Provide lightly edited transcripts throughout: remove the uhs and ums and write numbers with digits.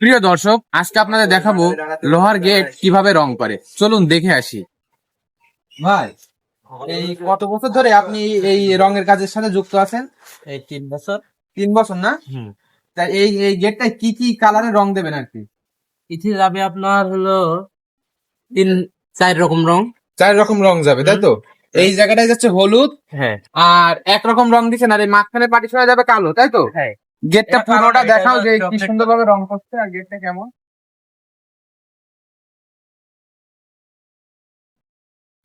প্রিয় দর্শক, আজকে আপনাদের দেখাবো লোহার গেট কিভাবে রং করে। চলুন দেখে আসি। ভাই, এই কত বছর ধরে আপনি এই রঙের কাজের সাথে যুক্ত আছেন? এই 3 বছর। 3 বছর না? তা এই গেটটায় কি কি কালারের রং দেবেন আর কি? ইথি যাবে আপনার হলো 3-4 রকম রং। 4 রকম রং যাবে, তাই তো? এই জায়গাটায় যাচ্ছে হলুদ, হ্যাঁ আর একরকম রং দিচ্ছেন, আর এই মাঝখানে পার্টিশন হয়ে যাবে কালো, তাই তো? হ্যাঁ। গেটটা এটা পুরোটা কালো না, দেখাও এটা যে হলো কি chocolate সুন্দর ভাবে রং করছে আর গেটটা কেমন।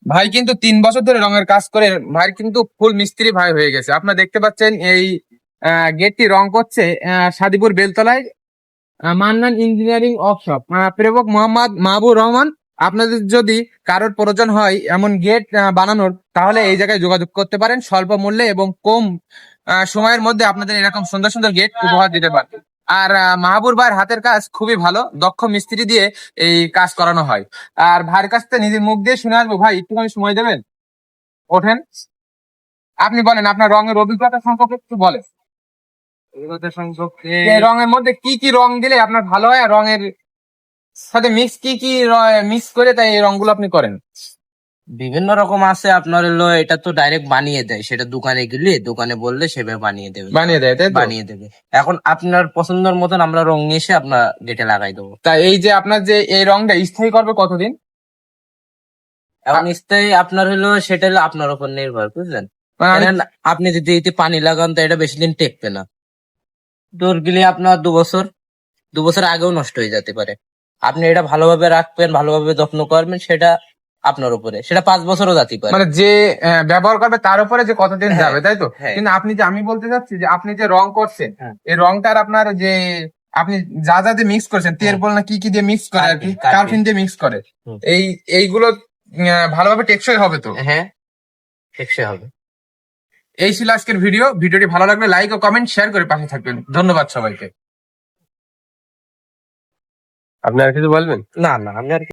ভাই কিন্তু 3 বছর ধরে রঙের কাজ করে, ভাই কিন্তু ফুল মিস্ত্রি ভাই হয়ে গেছে। আপনারা দেখতে পাচ্ছেন এই গেটটি রং করছে সাদিপুর বেলতলায় মান্নান ইঞ্জিনিয়ারিং ওয়ার্কশপ, প্রেরক মোহাম্মদ মাহবুব রহমান। আপনাদের যদি কারোর প্রয়োজন হয় এমন গেট বানানোর, তাহলে এই জায়গায় যোগাযোগ করতে পারেন স্বল্প মূল্যে এবং কম সময়ের মধ্যে আপনাদের এরকম সুন্দর সুন্দর গেট উপহার দিতে পারে। আর মাহবুব ভাইয়ের হাতের কাজ খুবই ভালো, দক্ষ মিস্ত্রি দিয়ে এই কাজ করানো হয়। আর ভাইয়ের কাছ থেকে নিজের মুখ দিয়ে শুনে আসবো। ভাই, একটুখানি সময় দেবেন? ওঠেন, আপনি বলেন আপনার রঙের অভিজ্ঞতা সম্পর্কে একটু বলেন। এগুলোতে সম্পর্কে এই রঙের মধ্যে কি কি রং দিলে আপনার ভালো হয়, আর রঙের সাথে মিক্স কি কি মিক্স করে তাই এই রংগুলো আপনি করেন? বিভিন্ন রকম আছে। আপনার হলো এটা তো ডাইরেক্ট বানিয়ে দেয়, সেটা দোকানে গেলে দোকানে বললে সেভাবে বানিয়ে দেবে। বানিয়ে দেয়, তাই তো? বানিয়ে দেবে। এখন আপনার পছন্দের মতন আমরা রং নিয়ে এসে আপনার গেটে লাগাই দেবো। তা এই যে আপনার যে এই রংটা স্থায়ী করবে কতদিন? এখন স্থায়ী আপনার হলো সেটা হলো আপনার উপর নির্ভর, বুঝলেন? মানে আমি- কারণ আপনি যদি এতে পানি লাগান তো এটা বেশি দিন টেকবে না। দূর গেলে আপনার 2 বছর আগেও নষ্ট হয়ে যেতে পারে। আপনি এটা ভালোভাবে রাখবেন, ভালোভাবে যত্ন করবেন, সেটা আপনার উপরে, সেটা 5 বছরও যেতে পারে। মানে যে ব্যবহার করবে তার উপরে যে কতদিন হ্যাঁ, যাবে, তাই তো? হ্যাঁ। কিন্তু আমি বলতে চাচ্ছি যে আপনি যে রং করছেন, হ্যাঁ। এই রংটার আপনার যে আপনি যা যা দিয়ে মিক্স করছেন, তেল বল না কি কি দিয়ে মিক্স করে আর কি, কার্পিন। কার্পিন দিয়ে মিক্স করে, হুম। এইগুলো ভালোভাবে টেকসই হবে তো? হ্যাঁ, টেকসই হবে। এই ছিল আজকের ভিডিওটি ভালো লাগলে লাইক ও কমেন্ট শেয়ার করে পাশে থাকবেন। ধন্যবাদ সবাইকে। আপনি আর কিছু বলবেন? না না, আমি আর